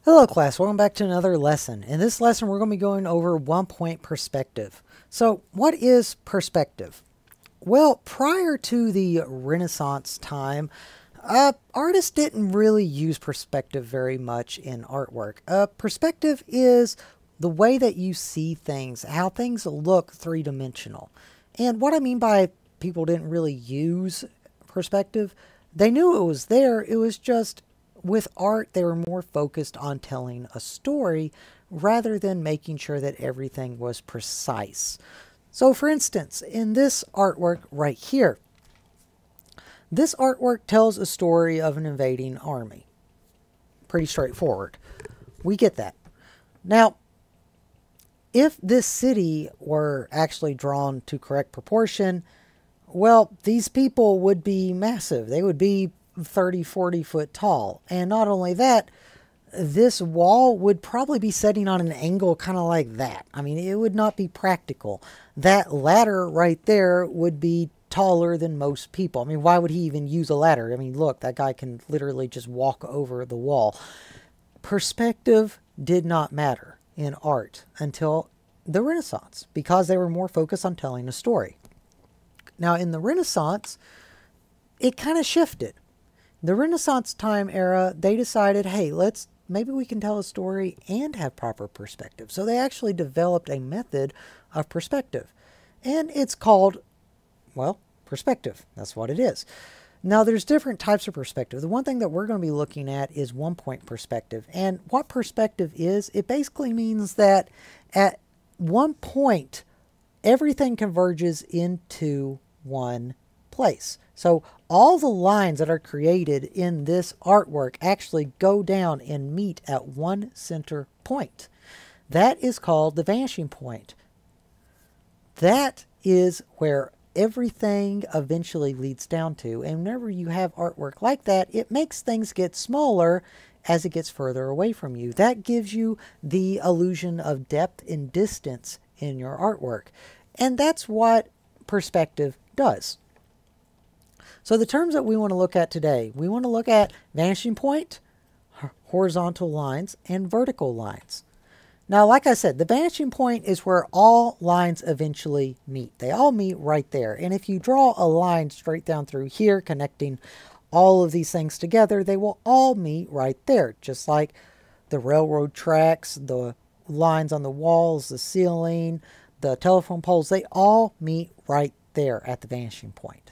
Hello class, welcome back to another lesson. In this lesson we're going to be going over 1-point perspective. So what is perspective? Well, prior to the Renaissance time, artists didn't really use perspective very much in artwork. Perspective is the way that you see things, how things look three-dimensional. And what I mean by people didn't really use perspective, they knew it was there, it was just with art, they were more focused on telling a story rather than making sure that everything was precise. So for instance, in this artwork right here, this artwork tells a story of an invading army. Pretty straightforward. We get that. Now, if this city were actually drawn to correct proportion, well, these people would be massive. They would be 30, 40 foot tall. And not only that, this wall would probably be setting on an angle kind of like that. I mean, it would not be practical. That ladder right there would be taller than most people. I mean, why would he even use a ladder? I mean, look, that guy can literally just walk over the wall. Perspective did not matter in art until the Renaissance because they were more focused on telling a story. Now, in the Renaissance, it kind of shifted. The Renaissance time era, they decided, hey, maybe we can tell a story and have proper perspective. So they actually developed a method of perspective. And it's called, well, perspective. That's what it is. Now, there's different types of perspective. The one thing that we're going to be looking at is 1-point perspective. And what perspective is, it basically means that at one point, everything converges into one place. So all the lines that are created in this artwork actually go down and meet at one center point. That is called the vanishing point. That is where everything eventually leads down to. And whenever you have artwork like that, it makes things get smaller as it gets further away from you. That gives you the illusion of depth and distance in your artwork. And that's what perspective does. So the terms that we want to look at today, we want to look at vanishing point, horizontal lines, and vertical lines. Now, like I said, the vanishing point is where all lines eventually meet. They all meet right there. And if you draw a line straight down through here, connecting all of these things together, they will all meet right there. Just like the railroad tracks, the lines on the walls, the ceiling, the telephone poles, they all meet right there at the vanishing point.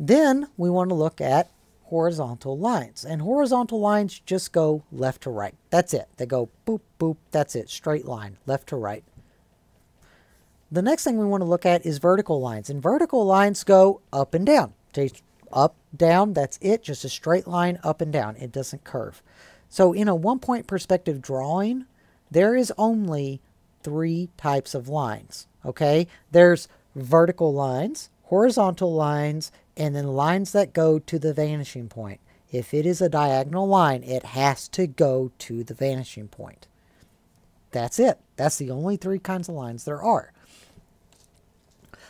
Then we want to look at horizontal lines. And horizontal lines just go left to right. That's it. They go boop, boop. That's it. Straight line, left to right. The next thing we want to look at is vertical lines. And vertical lines go up and down. Up, down, that's it. Just a straight line up and down. It doesn't curve. So in a 1-point perspective drawing, there is only 3 types of lines. Okay? There's vertical lines, horizontal lines, and then lines that go to the vanishing point. If it is a diagonal line, it has to go to the vanishing point. That's it. That's the only 3 kinds of lines there are.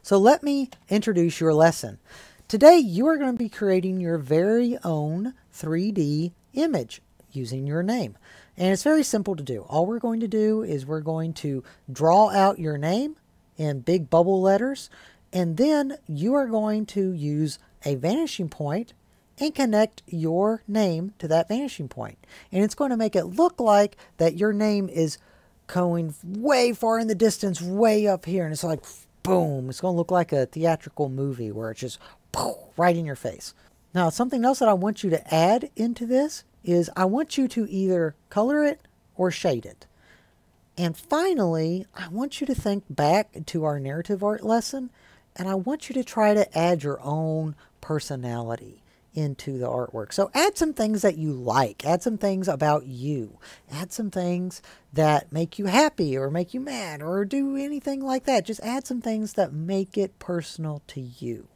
So let me introduce your lesson. Today, you are going to be creating your very own 3D image using your name. And it's very simple to do. All we're going to do is we're going to draw out your name in big bubble letters. And then you are going to use a vanishing point and connect your name to that vanishing point. And it's going to make it look like that your name is going way far in the distance, way up here. And it's like, boom. It's going to look like a theatrical movie where it's just right in your face. Now, something else that I want you to add into this is I want you to either color it or shade it. And finally, I want you to think back to our narrative art lesson. And I want you to try to add your own personality into the artwork. So add some things that you like. Add some things about you. Add some things that make you happy or make you mad or do anything like that. Just add some things that make it personal to you.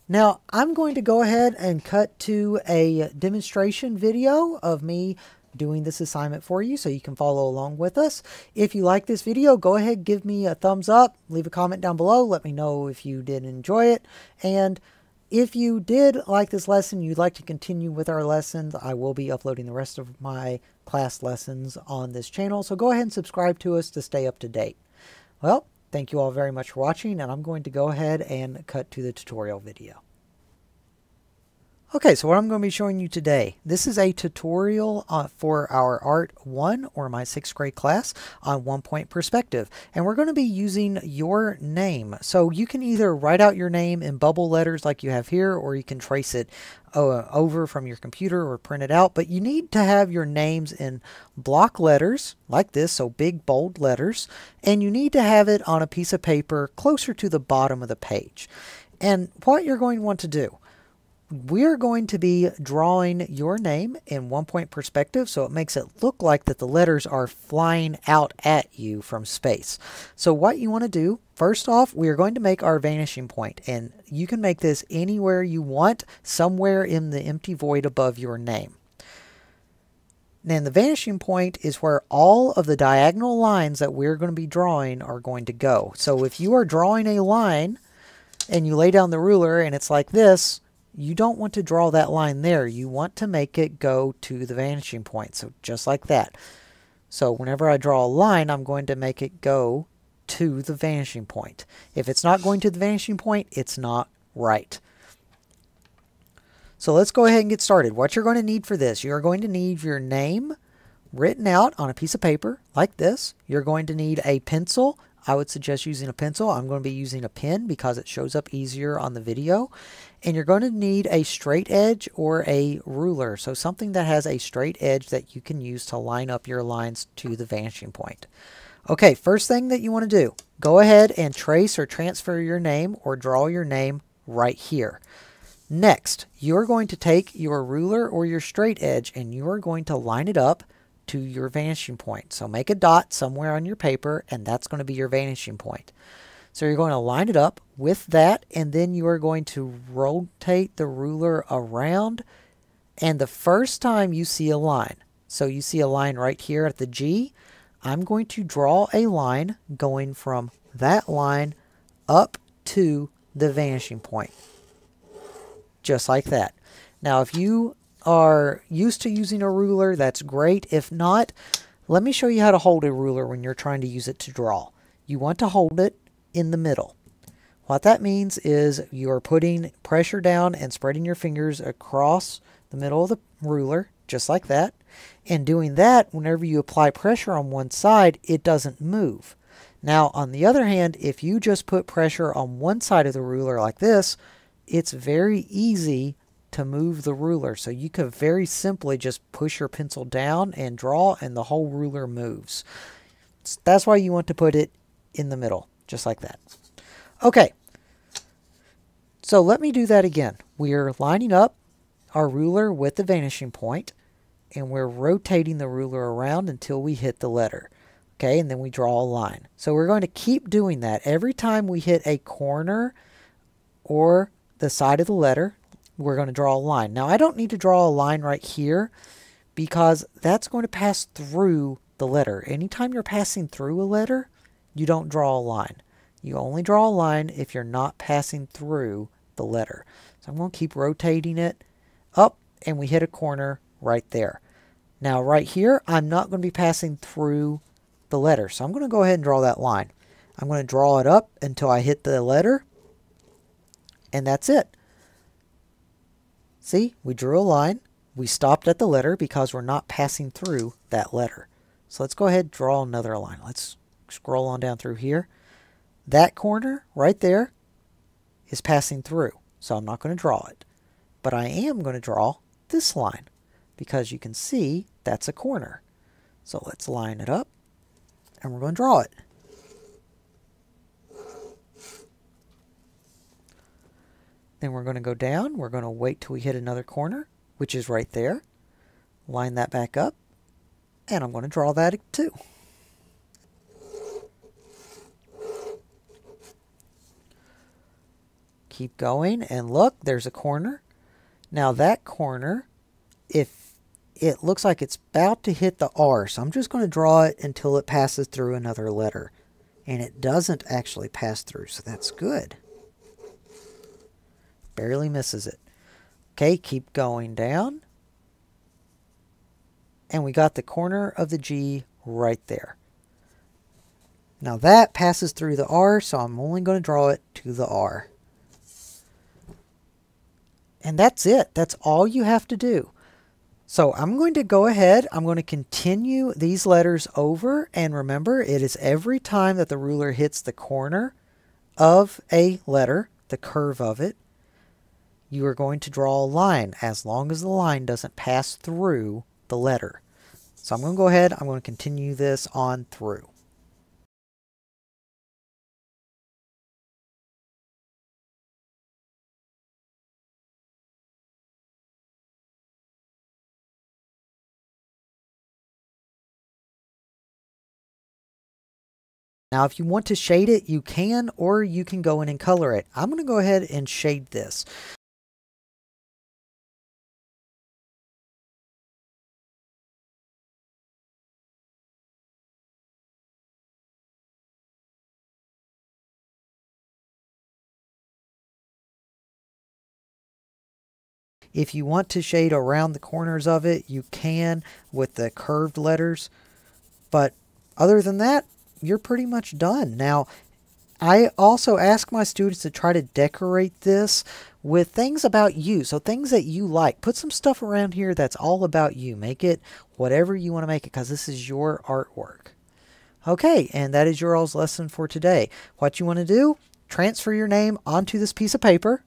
Now, I'm going to go ahead and cut to a demonstration video of me doing this assignment for you so you can follow along with us. If you like this video, go ahead, give me a thumbs up, leave a comment down below, let me know if you did enjoy it, and if you did like this lesson, you'd like to continue with our lessons, I will be uploading the rest of my class lessons on this channel. So go ahead and subscribe to us to stay up to date. Well, thank you all very much for watching, and I'm going to go ahead and cut to the tutorial video. Okay, so what I'm going to be showing you today, this is a tutorial for our Art 1, or my 6th grade class, on one-point perspective. And we're going to be using your name. So you can either write out your name in bubble letters like you have here, or you can trace it over from your computer or print it out. But you need to have your names in block letters like this, so big bold letters. And you need to have it on a piece of paper closer to the bottom of the page. And what you're going to want to do, we're going to be drawing your name in one-point perspective, so it makes it look like that the letters are flying out at you from space. So what you want to do, first off, we are going to make our vanishing point, and you can make this anywhere you want, somewhere in the empty void above your name. And the vanishing point is where all of the diagonal lines that we're going to be drawing are going to go. So if you are drawing a line and you lay down the ruler and it's like this, you don't want to draw that line there. You want to make it go to the vanishing point. So just like that. So whenever I draw a line, I'm going to make it go to the vanishing point. If it's not going to the vanishing point, it's not right. So let's go ahead and get started. What you're going to need for this, you're going to need your name written out on a piece of paper like this. You're going to need a pencil. I would suggest using a pencil. I'm going to be using a pen because it shows up easier on the video. And you're going to need a straight edge or a ruler. So something that has a straight edge that you can use to line up your lines to the vanishing point. Okay, first thing that you want to do, go ahead and trace or transfer your name or draw your name right here. Next, you're going to take your ruler or your straight edge and you're going to line it up to your vanishing point. So make a dot somewhere on your paper and that's going to be your vanishing point. So you're going to line it up with that and then you are going to rotate the ruler around, and the first time you see a line, so you see a line right here at the G, I'm going to draw a line going from that line up to the vanishing point. Just like that. Now if you are used to using a ruler, that's great. If not, let me show you how to hold a ruler when you're trying to use it to draw. You want to hold it in the middle. What that means is you are putting pressure down and spreading your fingers across the middle of the ruler, just like that. And doing that, whenever you apply pressure on one side, it doesn't move. Now, on the other hand, if you just put pressure on one side of the ruler like this, it's very easy to move the ruler. So you could very simply just push your pencil down and draw and the whole ruler moves. That's why you want to put it in the middle, just like that. Okay, so let me do that again. We're lining up our ruler with the vanishing point and we're rotating the ruler around until we hit the letter. Okay, and then we draw a line. So we're going to keep doing that. Every time we hit a corner or the side of the letter, we're going to draw a line. Now I don't need to draw a line right here because that's going to pass through the letter. Anytime you're passing through a letter, you don't draw a line. You only draw a line if you're not passing through the letter. So I'm going to keep rotating it up and we hit a corner right there. Now right here, I'm not going to be passing through the letter. So I'm going to go ahead and draw that line. I'm going to draw it up until I hit the letter. And that's it. See, we drew a line. We stopped at the letter because we're not passing through that letter. So let's go ahead and draw another line. Let's scroll on down through here. That corner right there is passing through. So I'm not going to draw it. But I am going to draw this line because you can see that's a corner. So let's line it up and we're going to draw it. Then we're going to go down. We're going to wait till we hit another corner, which is right there. Line that back up. And I'm going to draw that too. Keep going and look, there's a corner. Now that corner, if it looks like it's about to hit the R, so I'm just going to draw it until it passes through another letter. And it doesn't actually pass through, so that's good. Barely misses it. Okay, keep going down. And we got the corner of the G right there. Now that passes through the R, so I'm only going to draw it to the R. And that's it. That's all you have to do. So I'm going to go ahead, I'm going to continue these letters over, and remember, it is every time that the ruler hits the corner of a letter, the curve of it, you are going to draw a line as long as the line doesn't pass through the letter. So I'm going to go ahead, I'm going to continue this on through. Now, if you want to shade it, you can, or you can go in and color it. I'm going to go ahead and shade this. If you want to shade around the corners of it, you can with the curved letters. But other than that, you're pretty much done. Now, I also ask my students to try to decorate this with things about you. So things that you like. Put some stuff around here that's all about you. Make it whatever you want to make it, because this is your artwork. Okay, and that is your all's lesson for today. What you want to do, transfer your name onto this piece of paper.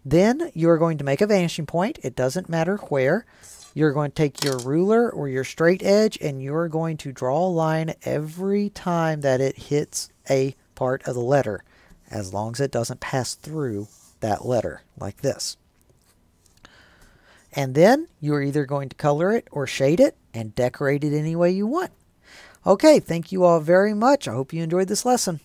Then you're going to make a vanishing point. It doesn't matter where. You're going to take your ruler or your straight edge, and you're going to draw a line every time that it hits a part of the letter, as long as it doesn't pass through that letter, like this. And then you're either going to color it or shade it and decorate it any way you want. Okay, thank you all very much. I hope you enjoyed this lesson.